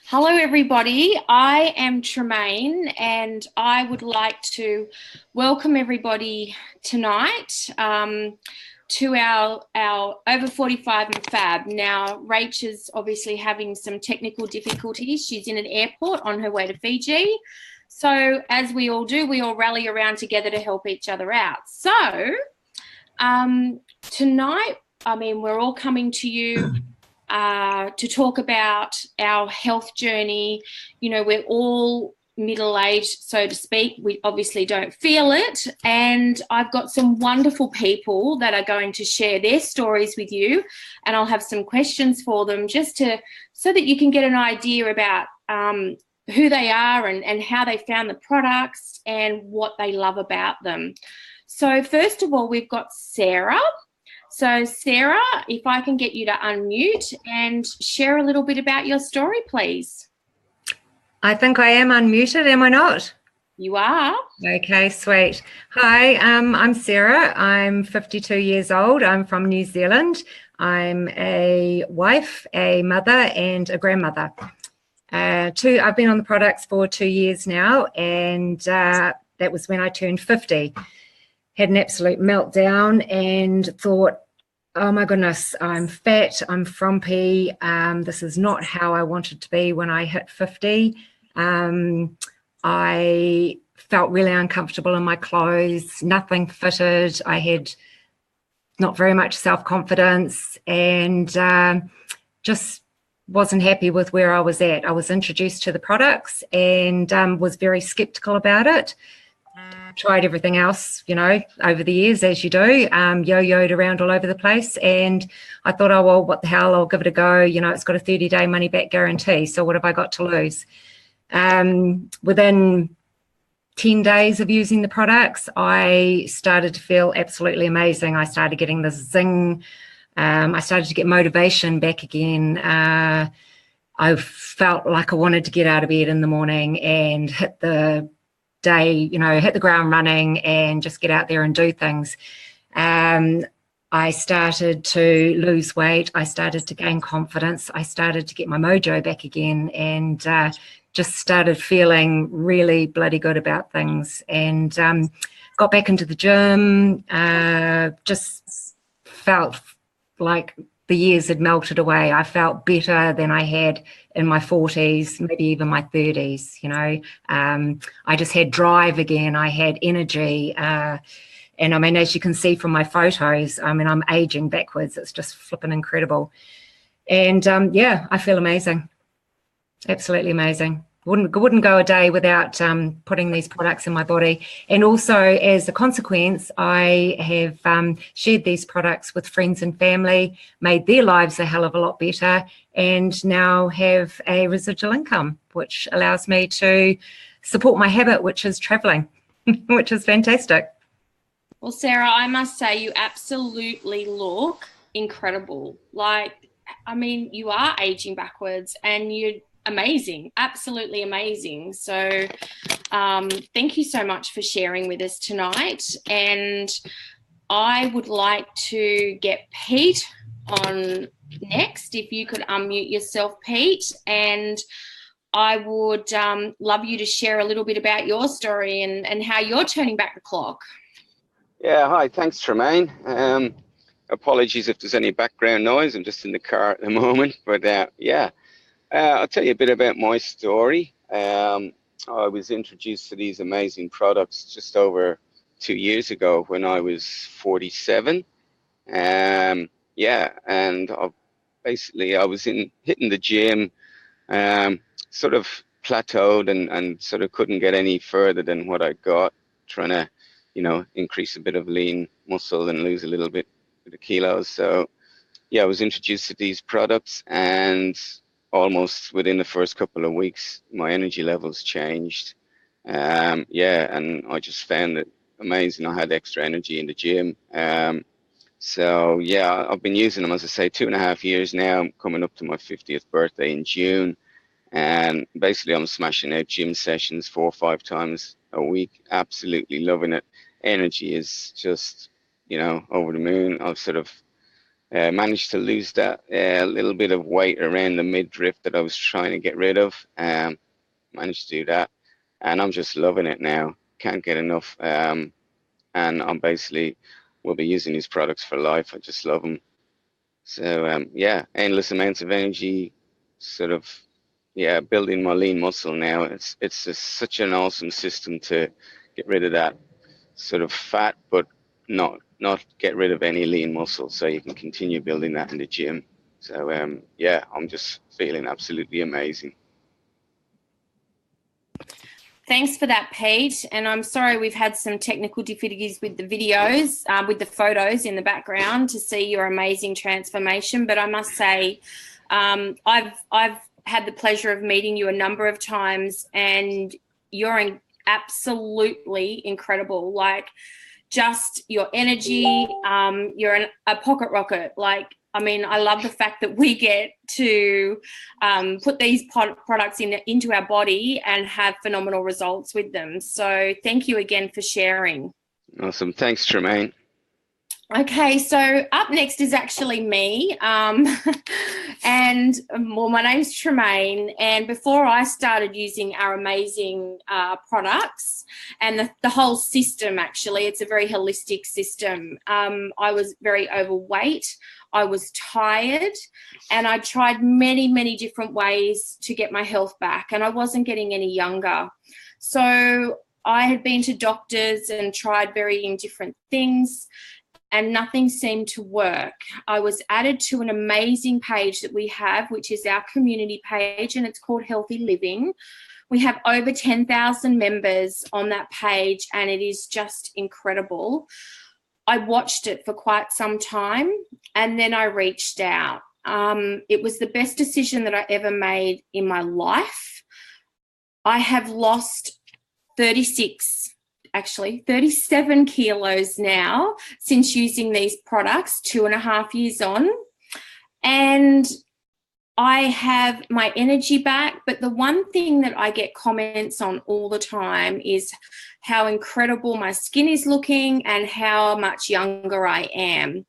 Hello, everybody. I am Tremaine, and I would like to welcome everybody tonight to our over 45 and Fab. Now, Rach is obviously having some technical difficulties. She's in an airport on her way to Fiji. So, as we all do, we all rally around together to help each other out. So, tonight, we're all coming to you to talk about our health journey. You know, we're all middle-aged, so to speak. We obviously don't feel it. And I've got some wonderful people that are going to share their stories with you. And I'll have some questions for them so that you can get an idea about who they are and how they found the products and what they love about them. So first of all, we've got Sarah. So Sarah, if I can get you to unmute and share a little bit about your story, please. I think I am unmuted, am I not? You are. Okay, sweet. Hi, I'm Sarah. I'm 52 years old. I'm from New Zealand. I'm a wife, a mother, and a grandmother. I've been on the products for 2 years now, and that was when I turned 50. Had an absolute meltdown and thought, oh my goodness, I'm fat, I'm frumpy. This is not how I wanted to be when I hit 50. I felt really uncomfortable in my clothes, nothing fitted. I had not very much self-confidence and just wasn't happy with where I was at. I was introduced to the products and was very skeptical about it. Tried everything else, you know, over the years, as you do, yo-yoed around all over the place. And I thought, oh, well, what the hell, I'll give it a go. You know, it's got a 30-day money-back guarantee. So what have I got to lose? Within 10 days of using the products, I started to feel absolutely amazing. I started getting this zing. I started to get motivation back again. I felt like I wanted to get out of bed in the morning and hit the ground running and just get out there and do things. I started to lose weight. I started to gain confidence. I started to get my mojo back again and just started feeling really bloody good about things and got back into the gym. Just felt like the years had melted away. I felt better than I had in my 40s, maybe even my 30s, you know. I just had drive again. I had energy. And I mean, as you can see from my photos, I mean, I'm aging backwards. It's just flipping incredible. And yeah, I feel amazing. Absolutely amazing. Wouldn't go a day without putting these products in my body. And also, as a consequence, I have shared these products with friends and family, made their lives a hell of a lot better, and now have a residual income, which allows me to support my habit, which is traveling, which is fantastic. Well, Sarah, I must say you absolutely look incredible. Like, I mean, you are aging backwards and you're amazing, absolutely amazing. So thank you so much for sharing with us tonight. And I would like to get Pete on next. If you could unmute yourself, Pete, and I would love you to share a little bit about your story and how you're turning back the clock. Yeah, hi, thanks, Tremaine. Apologies if there's any background noise. I'm just in the car at the moment, but yeah. I'll tell you a bit about my story. I was introduced to these amazing products just over 2 years ago when I was 47. Yeah, and I was hitting the gym, sort of plateaued and sort of couldn't get any further than what I got, trying to, you know, increase a bit of lean muscle and lose a little bit of kilos. So yeah, I was introduced to these products, and almost within the first couple of weeks, my energy levels changed. Yeah, and I just found it amazing. I had extra energy in the gym. So yeah, I've been using them, as I say, 2.5 years now. I'm coming up to my 50th birthday in June. And basically I'm smashing out gym sessions 4 or 5 times a week. Absolutely loving it. Energy is just, you know, over the moon. I've sort of managed to lose that little bit of weight around the midriff that I was trying to get rid of. Managed to do that, and I'm just loving it now. Can't get enough. And I'm basically will be using these products for life. I just love them. So yeah, endless amounts of energy, sort of, yeah, building my lean muscle now. It's just such an awesome system to get rid of that sort of fat, but not get rid of any lean muscle, so you can continue building that in the gym. So yeah, I'm just feeling absolutely amazing. Thanks for that, Pete. And I'm sorry we've had some technical difficulties with the videos, with the photos in the background to see your amazing transformation. But I must say, I've had the pleasure of meeting you a number of times, and you're absolutely incredible. Like, just your energy, you're a pocket rocket. Like, I mean, I love the fact that we get to put these products into our body and have phenomenal results with them. So thank you again for sharing. Awesome. Thanks, Tremaine. Okay, so up next is actually me. And well, my name's Tremaine. And before I started using our amazing products and the whole system, actually, it's a very holistic system. I was very overweight. I was tired, and I tried many, many different ways to get my health back, and I wasn't getting any younger. So I had been to doctors and tried varying different things, and nothing seemed to work. I was added to an amazing page that we have, which is our community page, and it's called Healthy Living. We have over 10,000 members on that page, and it is just incredible. I watched it for quite some time, and then I reached out. It was the best decision that I ever made in my life. I have lost 37 kilos now since using these products, 2.5 years on. And I have my energy back, but the one thing that I get comments on all the time is how incredible my skin is looking and how much younger I am.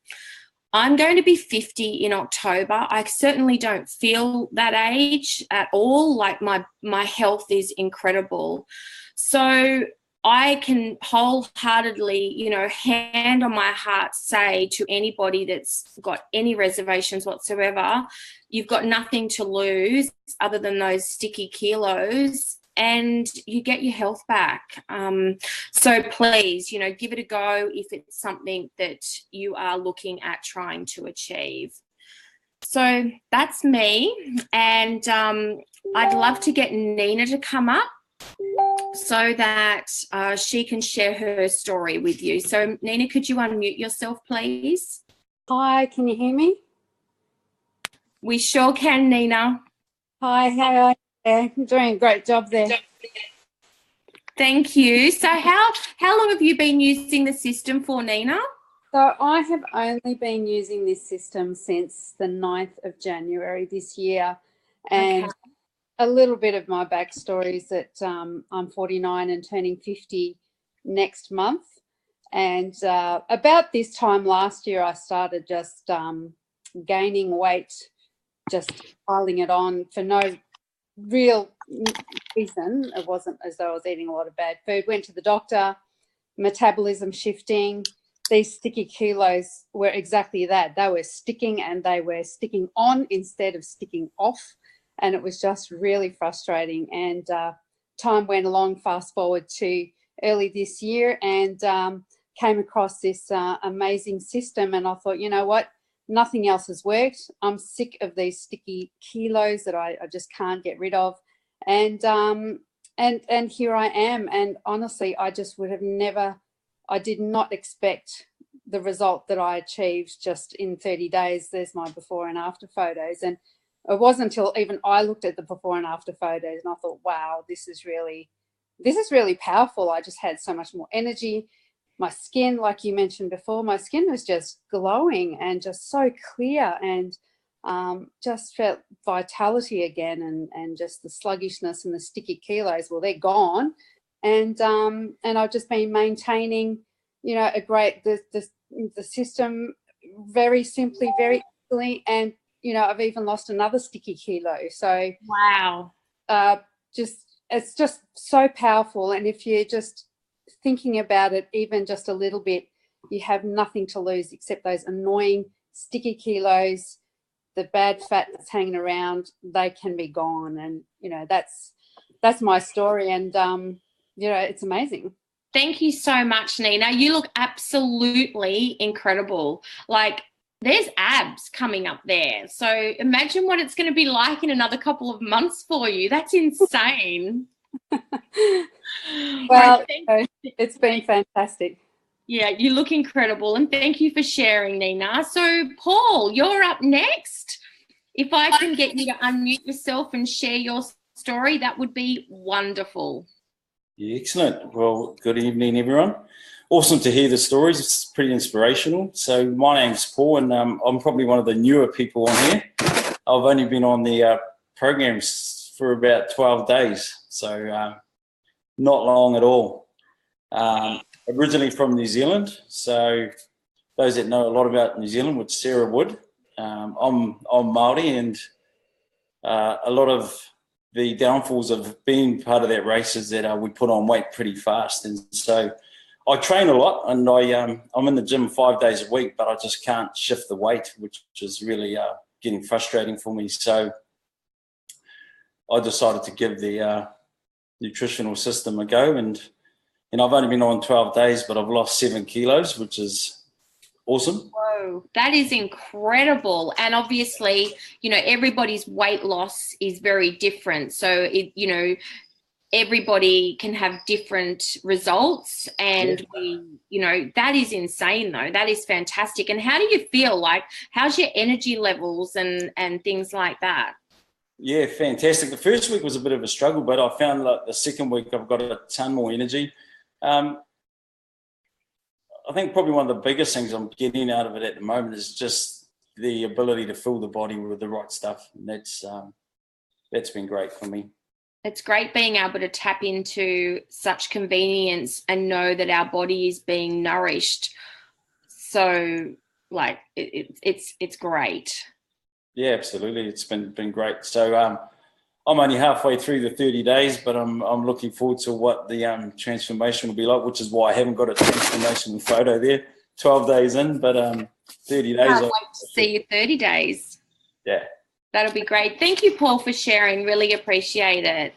I'm going to be 50 in October. I certainly don't feel that age at all. Like, my health is incredible. So I can wholeheartedly, hand on my heart, say to anybody that's got any reservations whatsoever, you've got nothing to lose other than those sticky kilos, and you get your health back. So please, give it a go if it's something that you are looking at trying to achieve. So that's me, and I'd love to get Nina to come up so that she can share her story with you. So Nina, could you unmute yourself, please? Hi, can you hear me? We sure can, Nina. Hi, how are you? I'm doing a great job there. Thank you. So how long have you been using the system for, Nina? So I have only been using this system since the 9th of January this year. And okay, a little bit of my backstory is that I'm 49 and turning 50 next month. And about this time last year, I started just gaining weight, just piling it on for no real reason. It wasn't as though I was eating a lot of bad food. Went to the doctor, metabolism shifting. These sticky kilos were exactly that. They were sticking, and they were sticking on instead of sticking off. And it was just really frustrating. And time went along, fast forward to early this year, and came across this amazing system. And I thought, you know what? Nothing else has worked. I'm sick of these sticky kilos that I just can't get rid of. And here I am. And honestly, I just would have I did not expect the result that I achieved just in 30 days. There's my before and after photos. And it wasn't until even I looked at the before and after photos and I thought, wow, this is really powerful. I just had so much more energy. My skin, like you mentioned before, my skin was just glowing and just so clear, and just felt vitality again, and just the sluggishness and the sticky kilos, well, they're gone. And I've just been maintaining, a great, the system very simply, very easily. And, you know, I've even lost another sticky kilo. So Wow. it's just so powerful. And if you're just thinking about it even just a little bit, you have nothing to lose except those annoying sticky kilos, the bad fat that's hanging around. They can be gone. And, you know, that's my story. And, you know, it's amazing. Thank you so much, Nina. You look absolutely incredible. Like, there's abs coming up there. So imagine what it's going to be like in another couple of months for you. That's insane. Well, it's been fantastic. Yeah, you look incredible. And thank you for sharing, Nina. So, Paul, you're up next. If I can get you to unmute yourself and share your story, that would be wonderful. Yeah, excellent. Well, good evening, everyone. Awesome to hear the stories. It's pretty inspirational. So my name's Paul, and I'm probably one of the newer people on here. I've only been on the programs for about 12 days, so not long at all. Originally from New Zealand, so those that know a lot about New Zealand would Sarah would. I'm Māori, and a lot of the downfalls of being part of that race is that we put on weight pretty fast, and so I train a lot, and I'm in the gym 5 days a week, but I just can't shift the weight, which is really getting frustrating for me. So I decided to give the nutritional system a go, and I've only been on 12 days, but I've lost 7 kilos, which is awesome. Whoa, that is incredible. And obviously, you know, everybody's weight loss is very different. So, you know, everybody can have different results. And you know, that is insane though. That is fantastic. And how do you feel? Like, how's your energy levels and things like that? Yeah, fantastic. The first week was a bit of a struggle, but I found like the second week I've got a ton more energy. I think probably one of the biggest things I'm getting out of it at the moment is just the ability to fill the body with the right stuff. And that's been great for me. It's great being able to tap into such convenience and know that our body is being nourished. So, like, it's great. Yeah, absolutely. It's been great. So I'm only halfway through the 30 days, but I'm looking forward to what the transformation will be like, which is why I haven't got a transformation photo there. 12 days in, but 30 days. Can't wait to see you 30 days. Yeah. That'll be great. Thank you, Paul, for sharing. Really appreciate it.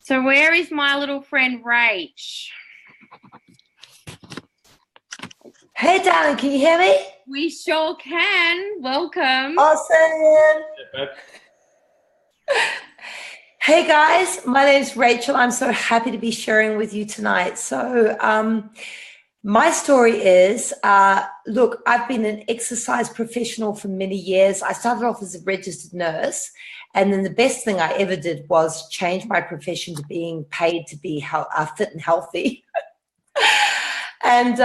So where is my little friend Rach? Hey, darling, can you hear me? We sure can. Welcome. Awesome. Yeah, Hey, guys, my name's Rachel. I'm so happy to be sharing with you tonight. So my story is, look, I've been an exercise professional for many years. I started off as a registered nurse, and then the best thing I ever did was change my profession to being paid to be fit and healthy. And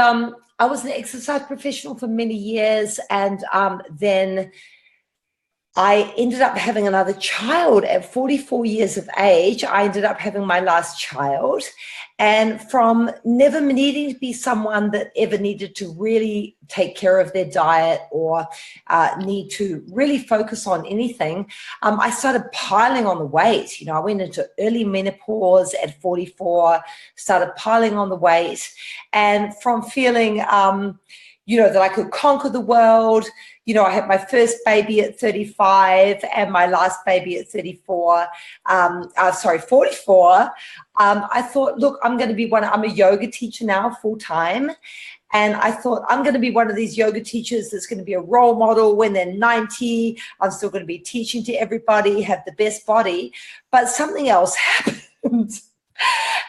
I was an exercise professional for many years, and then I ended up having another child at 44 years of age. I ended up having my last child. And from never needing to be someone that ever needed to really take care of their diet or need to really focus on anything, I started piling on the weight. You know, I went into early menopause at 44, started piling on the weight. And from feeling, you know, that I could conquer the world. You know, I had my first baby at 35 and my last baby at 44. 44. I thought, look, I'm a yoga teacher now full time. And I thought, I'm going to be one of these yoga teachers that's going to be a role model when they're 90. I'm still going to be teaching to everybody, have the best body. But something else happened.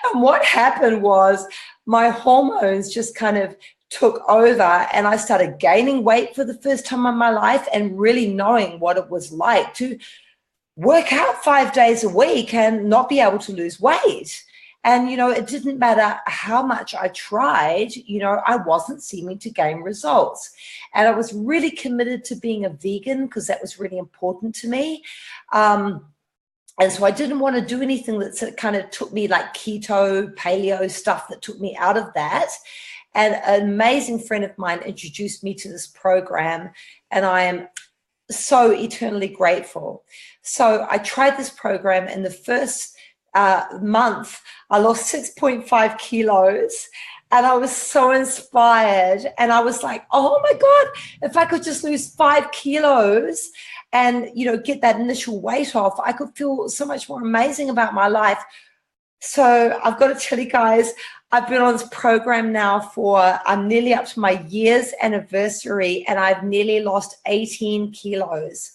And what happened was my hormones just kind of took over, and I started gaining weight for the first time in my life and really knowing what it was like to work out 5 days a week and not be able to lose weight. And, you know, it didn't matter how much I tried, you know, I wasn't seeming to gain results. And I was really committed to being a vegan because that was really important to me. And so I didn't want to do anything that kind of took me like keto, paleo stuff that took me out of that. And an amazing friend of mine introduced me to this program, and I am so eternally grateful. So I tried this program, and the first month I lost 6.5 kilos, and I was so inspired, and I was like, oh my God, if I could just lose 5 kilos and, you know, get that initial weight off, I could feel so much more amazing about my life. So I've got to tell you guys, I've been on this program now for, I'm nearly up to my year's anniversary, and I've nearly lost 18 kilos.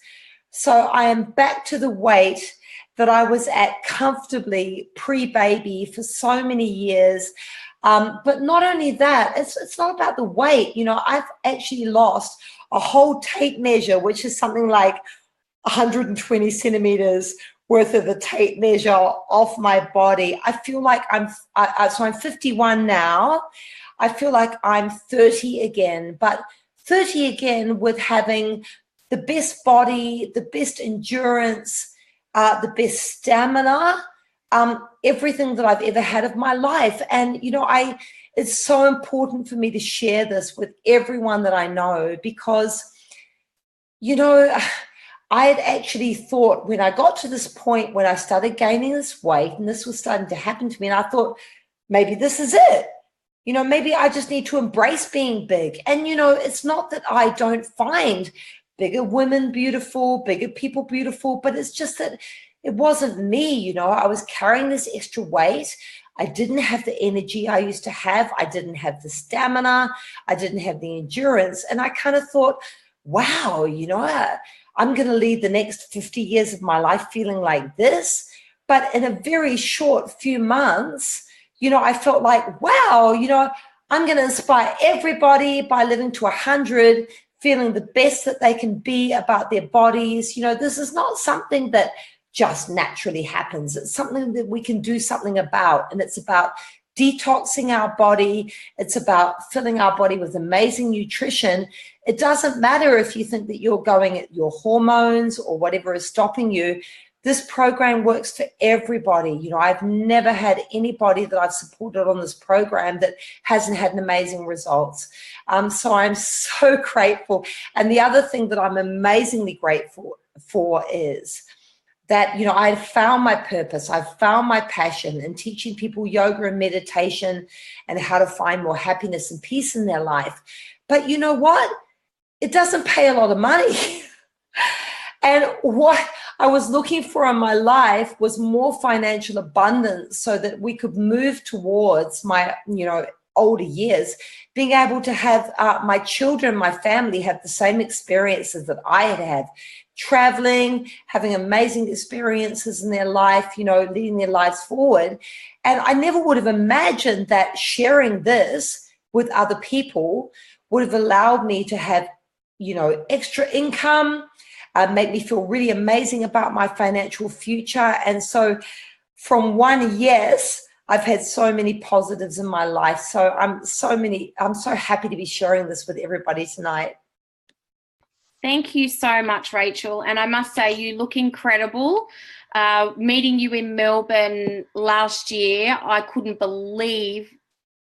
So I am back to the weight that I was at comfortably pre-baby for so many years. But not only that, it's not about the weight. You know, I've actually lost a whole tape measure, which is something like 120 centimeters worth of a tape measure off my body. I feel like I'm 51 now. I feel like I'm 30 again, but 30 again with having the best body, the best endurance, the best stamina, everything that I've ever had of my life. And, you know, it's so important for me to share this with everyone that I know, because, you know, I had actually thought, when I got to this point, when I started gaining this weight and this was starting to happen to me, and I thought, maybe this is it. You know, maybe I just need to embrace being big. And, you know, it's not that I don't find bigger women beautiful, bigger people beautiful, but it's just that it wasn't me. You know, I was carrying this extra weight. I didn't have the energy I used to have. I didn't have the stamina. I didn't have the endurance. And I kind of thought, wow, you know, I'm going to lead the next 50 years of my life feeling like this. But in a very short few months, you know, I felt like, wow, you know, I'm going to inspire everybody by living to 100, feeling the best that they can be about their bodies. You know, this is not something that just naturally happens. It's something that we can do something about. And it's about detoxing our body. It's about filling our body with amazing nutrition. It doesn't matter if you think that you're going at your hormones or whatever is stopping you. This program works for everybody. You know, I've never had anybody that I've supported on this program that hasn't had an amazing results. So I'm so grateful. And the other thing that I'm amazingly grateful for is that, you know, I've found my purpose. I've found my passion in teaching people yoga and meditation and how to find more happiness and peace in their life. But you know what? It doesn't pay a lot of money. And what I was looking for in my life was more financial abundance so that we could move towards my, you know, older years, being able to have my children, my family have the same experiences that I had, traveling, having amazing experiences in their life, you know, leading their lives forward. And I never would have imagined that sharing this with other people would have allowed me to have, you know, extra income, make me feel really amazing about my financial future. And so from one yes, I've had so many positives in my life. So I'm so happy to be sharing this with everybody tonight. Thank you so much, Rachel. And I must say, you look incredible. Meeting you in Melbourne last year, I couldn't believe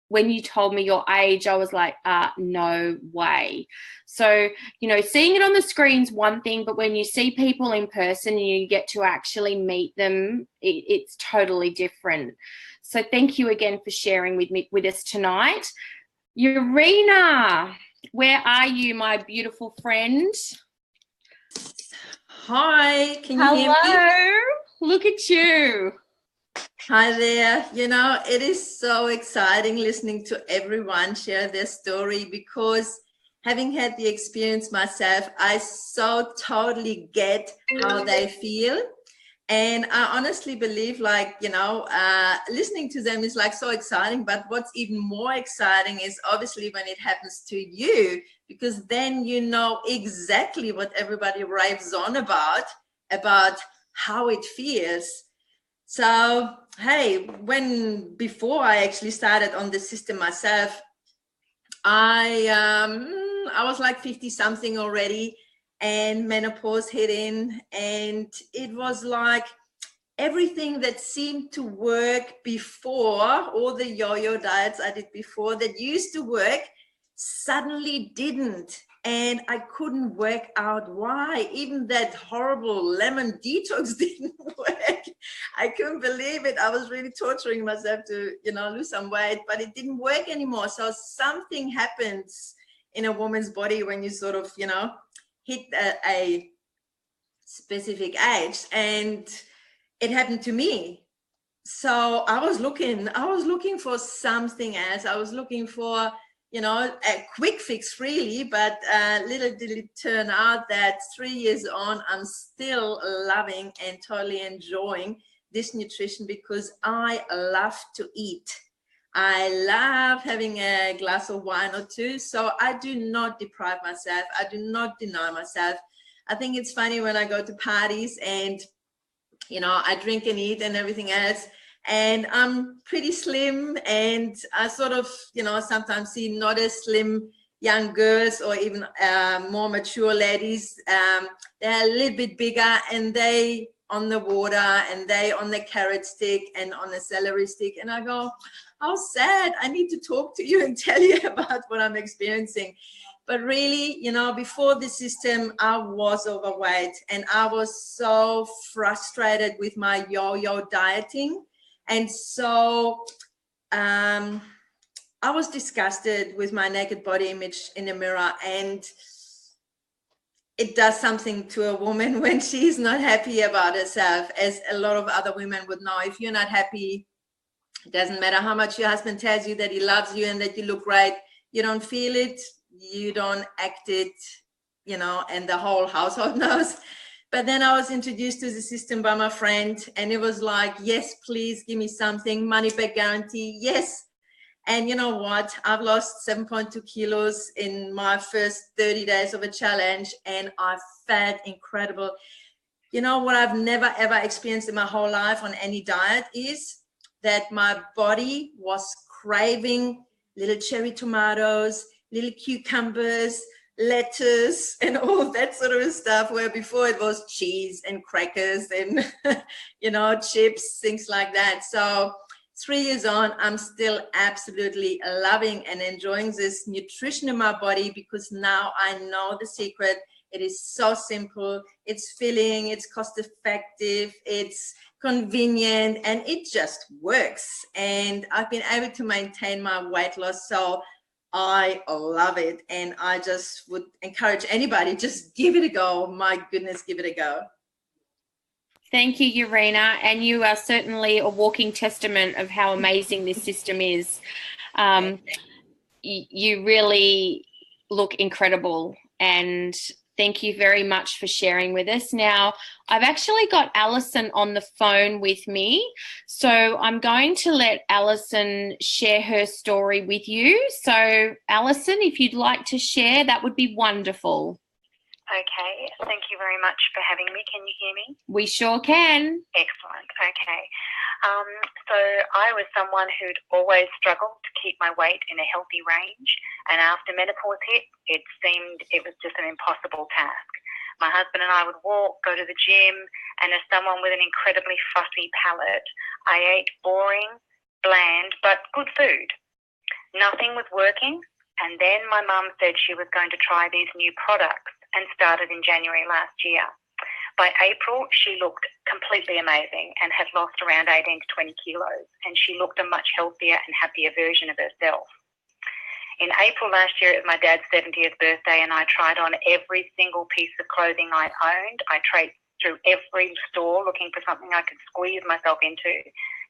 when you told me your age. I was like, no way. So, you know, seeing it on the screen's one thing, but when you see people in person and you get to actually meet them, it's totally different. So thank you again for sharing with us tonight. Urena, where are you, my beautiful friend? Hi, can you hear me? Hello, look at you. Hi there. You know, it is so exciting listening to everyone share their story, because having had the experience myself, I so totally get how they feel. And I honestly believe, like, you know, listening to them is like so exciting. But what's even more exciting is obviously when it happens to you, because then you know exactly what everybody raves on about how it feels. So, hey, before I actually started on the system myself, I was like 50 something already, and menopause hit in, and it was like, everything that seemed to work before, all the yo-yo diets I did before that used to work, suddenly didn't. And I couldn't work out why. Even that horrible lemon detox didn't work. I couldn't believe it. I was really torturing myself to, lose some weight, but it didn't work anymore. So something happens in a woman's body when you sort of, hit a specific age, and it happened to me. So I was looking for something else. I was looking for, a quick fix really, but little did it turn out that 3 years on, I'm still loving and totally enjoying this nutrition because I love to eat. I love having a glass of wine or two. So I do not deprive myself. I do not deny myself. I think it's funny when I go to parties and, I drink and eat and everything else, and I'm pretty slim, and I sort of, sometimes see not as slim young girls or even more mature ladies. They're a little bit bigger, and they on the water, and they on the carrot stick and on the celery stick. And I go, how sad. I need to talk to you and tell you about what I'm experiencing. But really, before the system, I was overweight, and I was so frustrated with my yo-yo dieting. And so I was disgusted with my naked body image in the mirror, and it does something to a woman when she's not happy about herself, as a lot of other women would know. If you're not happy, it doesn't matter how much your husband tells you that he loves you and that you look great. You don't feel it, you don't act it, and the whole household knows. But then I was introduced to the system by my friend, and it was like, yes, please give me something, money back guarantee, yes. And you know what? I've lost 7.2 kilos in my first 30 days of a challenge, and I felt incredible. What I've never, ever experienced in my whole life on any diet is that my body was craving little cherry tomatoes, little cucumbers, lettuce, and all of that sort of stuff, where before it was cheese and crackers and, chips, things like that. So 3 years on, I'm still absolutely loving and enjoying this nutrition in my body, because now I know the secret. It is so simple, it's filling, it's cost effective, it's convenient, and it just works. And I've been able to maintain my weight loss. So I love it. And I just would encourage anybody, just give it a go. My goodness, give it a go. Thank you, Urena. And you are certainly a walking testament of how amazing this system is. You really look incredible, and thank you very much for sharing with us. Now, I've actually got Alison on the phone with me, so I'm going to let Alison share her story with you. So, Alison, if you'd like to share, that would be wonderful. Okay, thank you very much for having me. Can you hear me? We sure can. Excellent, okay. So I was someone who'd always struggled to keep my weight in a healthy range, and after menopause hit, it seemed it was just an impossible task. My husband and I would walk, go to the gym, and as someone with an incredibly fussy palate, I ate boring, bland, but good food. Nothing was working, and then my mum said she was going to try these new products, and started in January last year. By April, she looked completely amazing and had lost around 18 to 20 kilos, and she looked a much healthier and happier version of herself. In April last year, it was my dad's 70th birthday, and I tried on every single piece of clothing I owned. I traced through every store looking for something I could squeeze myself into.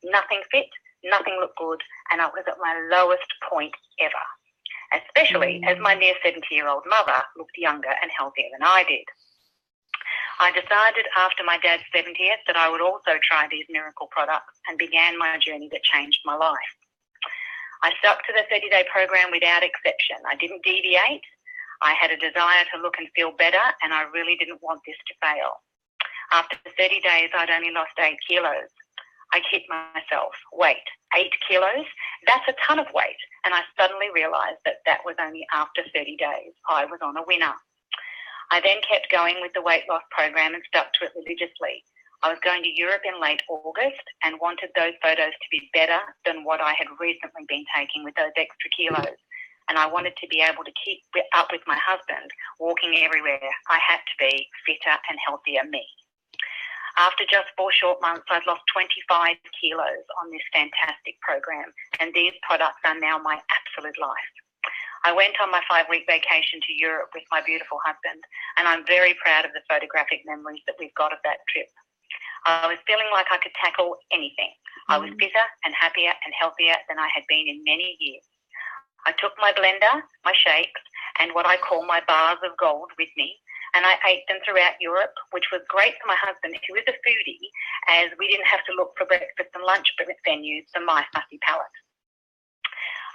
Nothing fit, nothing looked good, and I was at my lowest point ever, especially as my near 70-year-old mother looked younger and healthier than I did. I decided after my dad's 70th that I would also try these miracle products, and began my journey that changed my life. I stuck to the 30-day program without exception. I didn't deviate. I had a desire to look and feel better, and I really didn't want this to fail. After 30 days, I'd only lost 8 kilos. I kicked myself. Wait, 8 kilos? That's a ton of weight. And I suddenly realised that that was only after 30 days. I was on a winner. I then kept going with the weight loss program and stuck to it religiously. I was going to Europe in late August and wanted those photos to be better than what I had recently been taking with those extra kilos. And I wanted to be able to keep up with my husband, walking everywhere. I had to be fitter and healthier me. After just 4 short months, I'd lost 25 kilos on this fantastic program, and these products are now my absolute life. I went on my 5-week vacation to Europe with my beautiful husband, and I'm very proud of the photographic memories that we've got of that trip. I was feeling like I could tackle anything. I was fitter and happier and healthier than I had been in many years. I took my blender, my shakes, and what I call my bars of gold with me, and I ate them throughout Europe, which was great for my husband, who is a foodie, as we didn't have to look for breakfast and lunch venues for my fussy palate.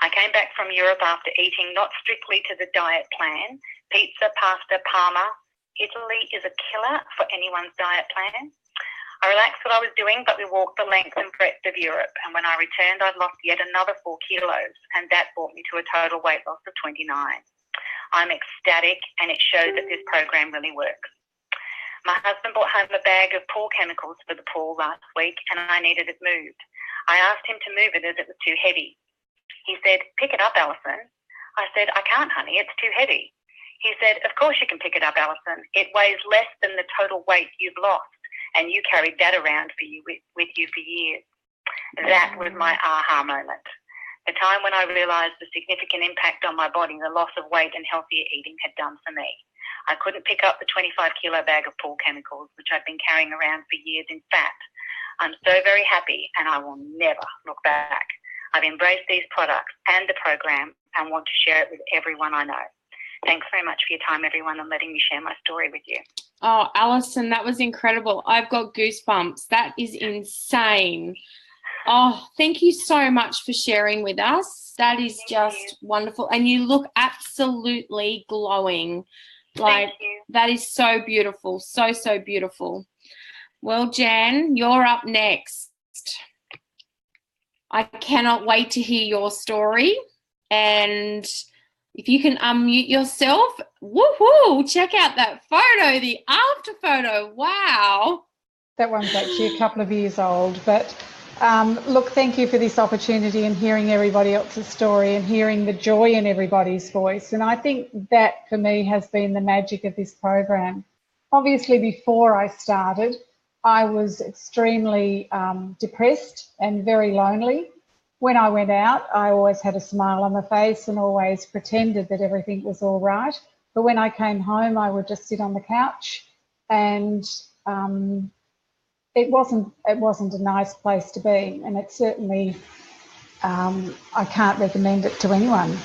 I came back from Europe after eating not strictly to the diet plan. Pizza, pasta, parma. Italy is a killer for anyone's diet plan. I relaxed what I was doing, but we walked the length and breadth of Europe, and when I returned, I'd lost yet another 4 kilos, and that brought me to a total weight loss of 29. I'm ecstatic, and it shows that this program really works. My husband brought home a bag of pool chemicals for the pool last week, and I needed it moved. I asked him to move it as it was too heavy. He said, "Pick it up, Alison." I said, "I can't, honey, it's too heavy." He said, "Of course you can pick it up, Alison. It weighs less than the total weight you've lost, and you carried that around with you for years." That was my aha moment. The time when I realised the significant impact on my body the loss of weight and healthier eating had done for me. I couldn't pick up the 25-kilo bag of pool chemicals, which I've been carrying around for years in fat. I'm so very happy, and I will never look back. I've embraced these products and the program and want to share it with everyone I know. Thanks very much for your time, everyone, and letting me share my story with you. Oh, Alison, that was incredible. I've got goosebumps. That is insane. Oh, thank you so much for sharing with us. That is just wonderful. And you look absolutely glowing. Like, that is so beautiful. So, so beautiful. Well, Jan, you're up next. I cannot wait to hear your story. And if you can unmute yourself, woohoo, check out that photo, the after photo. Wow. That one's actually a couple of years old. But look, thank you for this opportunity and hearing everybody else's story and hearing the joy in everybody's voice. And I think that for me has been the magic of this program. Obviously, before I started, I was extremely depressed and very lonely. When I went out, I always had a smile on my face and always pretended that everything was all right. But when I came home, I would just sit on the couch, and it wasn't a nice place to be. And it certainly, I can't recommend it to anyone.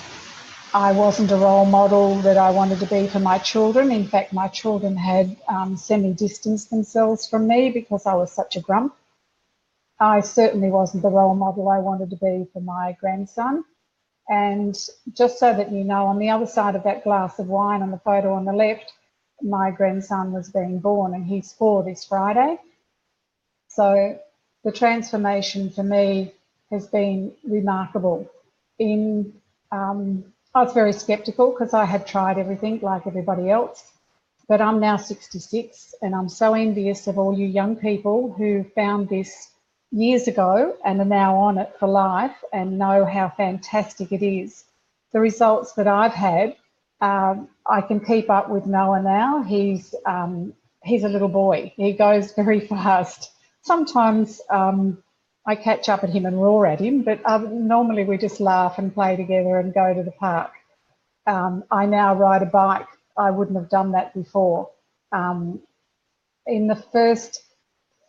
I wasn't a role model that I wanted to be for my children. In fact, my children had semi-distanced themselves from me because I was such a grump. I certainly wasn't the role model I wanted to be for my grandson. And just so that you know, on the other side of that glass of wine on the photo on the left, my grandson was being born, and he's 4 this Friday. So the transformation for me has been remarkable. I was very sceptical because I had tried everything like everybody else, but I'm now 66, and I'm so envious of all you young people who found this years ago and are now on it for life and know how fantastic it is. The results that I've had, I can keep up with Noah now. He's a little boy. He goes very fast. Sometimes I catch up at him and roar at him, but normally we just laugh and play together and go to the park. I now ride a bike. I wouldn't have done that before. In the first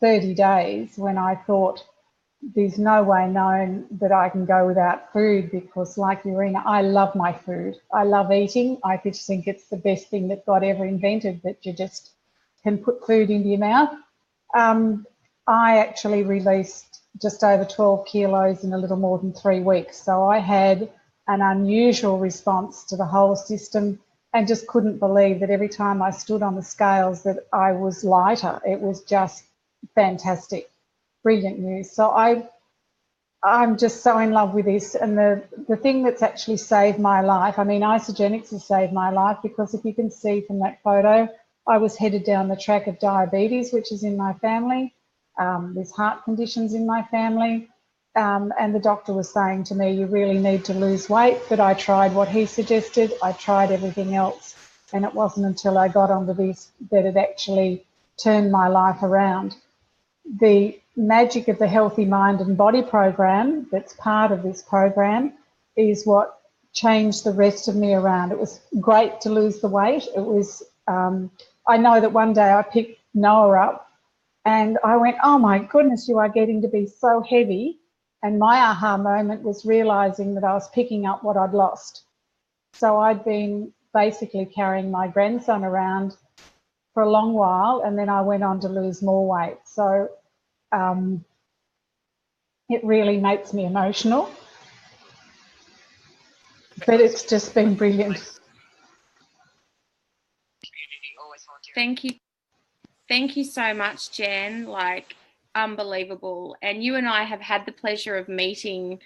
30 days, when I thought there's no way known that I can go without food, because like Urena, I love my food. I love eating. I just think it's the best thing that God ever invented, that you just can put food into your mouth. I actually released just over 12 kilos in a little more than 3 weeks. So I had an unusual response to the whole system, and just couldn't believe that every time I stood on the scales that I was lighter. It was just fantastic, brilliant news. So I'm just so in love with this. And the thing that's actually saved my life, I mean, Isagenix has saved my life, because if you can see from that photo, I was headed down the track of diabetes, which is in my family. there's heart conditions in my family. And the doctor was saying to me, you really need to lose weight. But I tried what he suggested. I tried everything else. And it wasn't until I got onto this that it actually turned my life around. The magic of the Healthy Mind and Body program that's part of this program is what changed the rest of me around. It was great to lose the weight. It was, I know that one day I picked Noah up and I went, oh my goodness, you are getting to be so heavy. And my aha moment was realising that I was picking up what I'd lost. So I'd been basically carrying my grandson around for a long while, and then I went on to lose more weight. So it really makes me emotional. But it's just been brilliant. Thank you. Thank you so much, Jen. Like, unbelievable. And you and I have had the pleasure of meeting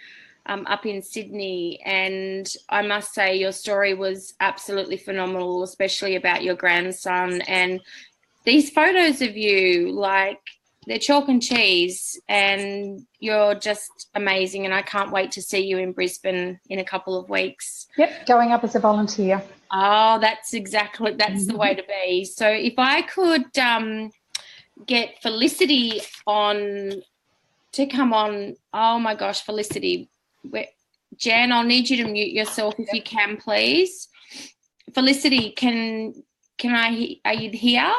up in Sydney, and I must say your story was absolutely phenomenal, especially about your grandson. And these photos of you, like, they're chalk and cheese, and you're just amazing. And I can't wait to see you in Brisbane in a couple of weeks. Yep, going up as a volunteer. Oh, that's the way to be. So if I could get Felicity on to come on. Oh my gosh, Felicity. Jan, I'll need you to mute yourself if you can, please. Felicity, are you here?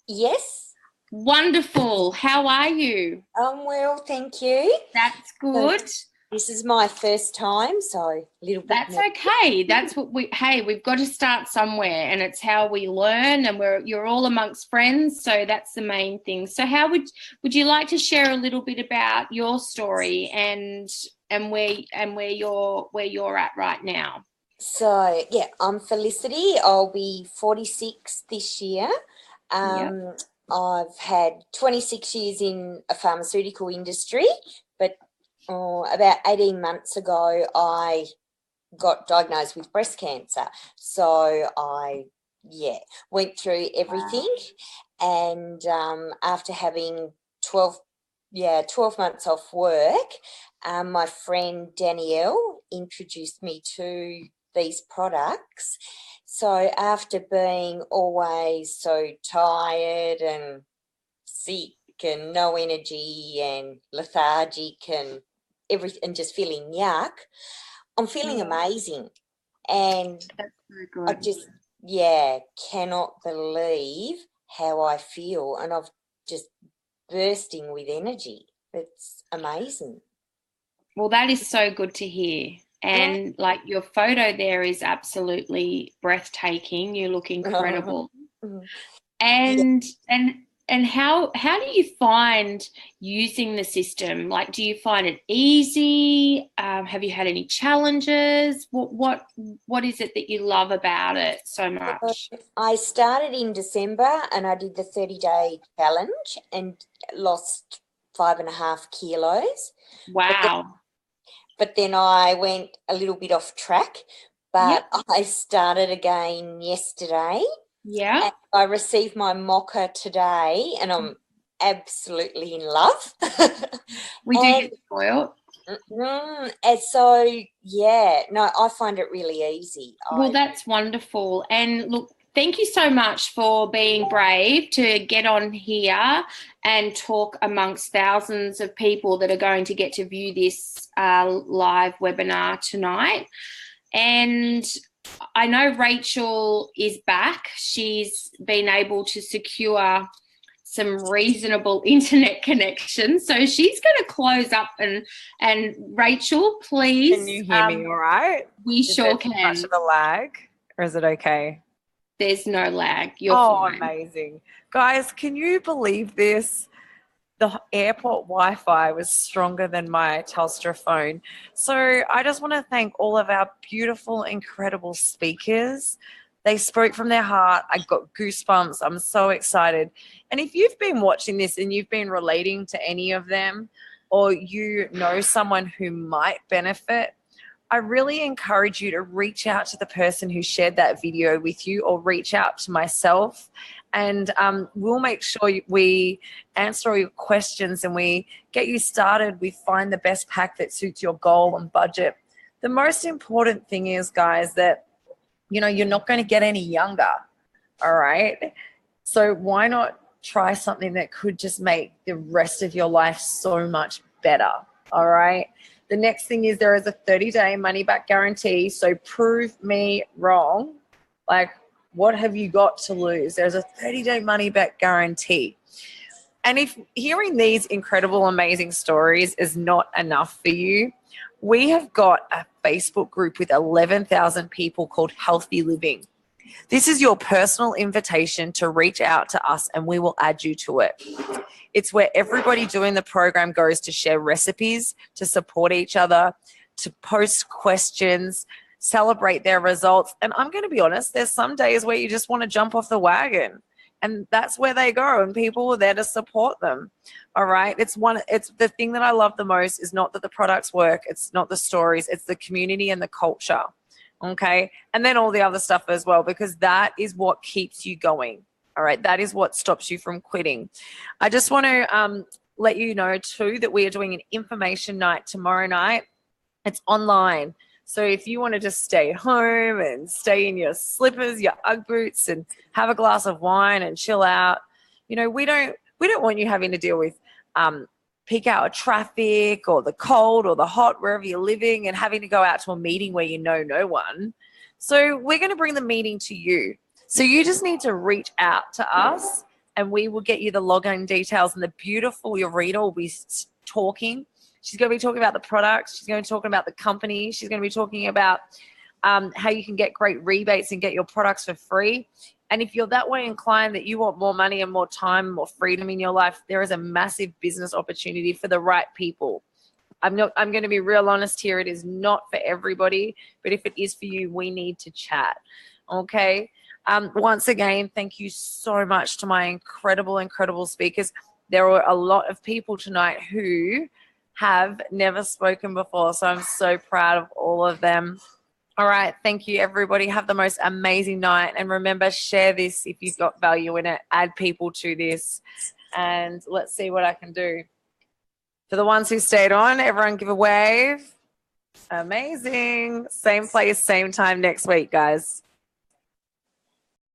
Yes. Wonderful. How are you? I'm well, thank you. That's good. This is my first time, so a little bit. That's okay. That's what we've got to start somewhere, and it's how we learn, and you're all amongst friends, so that's the main thing. So how would you like to share a little bit about your story and where you're at right now? So yeah, I'm Felicity. I'll be 46 this year. Yep. I've had 26 years in a pharmaceutical industry, but about 18 months ago, I got diagnosed with breast cancer. So I, went through everything. Wow. And after having 12 months off work, my friend Danielle introduced me to these products. So after being always so tired and sick and no energy and lethargic and everything, and just feeling yuck, I'm feeling amazing. And that's very good. I just cannot believe how I feel, and I've just bursting with energy. It's amazing. Well, that is so good to hear. And like your photo there is absolutely breathtaking. You look incredible. And how do you find using the system? Like, do you find it easy? Have you had any challenges? What is it that you love about it so much? I started in December and I did the 30-day challenge and lost 5.5 kilos. Wow. But then I went a little bit off track, but I started again yesterday. Yeah. And I received my mocha today and I'm absolutely in love. We do get spoiled. And so, I find it really easy. Well, that's wonderful. And look, thank you so much for being brave to get on here and talk amongst thousands of people that are going to get to view this live webinar tonight. And I know Rachel is back. She's been able to secure some reasonable internet connections. So she's going to close up and Rachel, please. Can you hear me all right? We sure can. Much of a lag, or is it okay? There's no lag. You're fine. Amazing. Guys, can you believe this? The airport Wi-Fi was stronger than my Telstra phone. So I just want to thank all of our beautiful, incredible speakers. They spoke from their heart. I got goosebumps. I'm so excited. And if you've been watching this and you've been relating to any of them, or you know someone who might benefit, I really encourage you to reach out to the person who shared that video with you, or reach out to myself, and we'll make sure we answer all your questions and we get you started. We find the best pack that suits your goal and budget. The most important thing is, guys, that, you know, you're not going to get any younger, all right? So why not try something that could just make the rest of your life so much better, all right? The next thing is there is a 30-day money-back guarantee. So prove me wrong. Like, what have you got to lose? There's a 30-day money-back guarantee. And if hearing these incredible, amazing stories is not enough for you, we have got a Facebook group with 11,000 people called Healthy Living. This is your personal invitation to reach out to us, and we will add you to it. It's where everybody doing the program goes to share recipes, to support each other, to post questions, celebrate their results. And I'm going to be honest, there's some days where you just want to jump off the wagon, and that's where they go, and people are there to support them. All right. It's the thing that I love the most is not that the products work. It's not the stories. It's the community and the culture. Okay. And then all the other stuff as well, because that is what keeps you going. All right. That is what stops you from quitting. I just want to let you know too that we are doing an information night tomorrow night. It's online. So if you want to just stay home and stay in your slippers, your Ugg boots, and have a glass of wine and chill out, you know, we don't want you having to deal with peak hour traffic or the cold or the hot wherever you're living and having to go out to a meeting where you know no one. So we're going to bring the meeting to you. So you just need to reach out to us, and we will get you the login details, and the beautiful Eureka will be talking. She's going to be talking about the products. She's going to be talking about the company. She's going to be talking about how you can get great rebates and get your products for free. And if you're that way inclined that you want more money and more time and more freedom in your life, there is a massive business opportunity for the right people. I'm going to be real honest here. It is not for everybody, but if it is for you, we need to chat. Okay. Once again, thank you so much to my incredible speakers. There were a lot of people tonight who have never spoken before, so I'm so proud of all of them. All right, thank you, everybody. Have the most amazing night, and remember, share this if you've got value in it. Add people to this, and let's see what I can do. For the ones who stayed on, everyone give a wave. Amazing. Same place, same time next week, guys.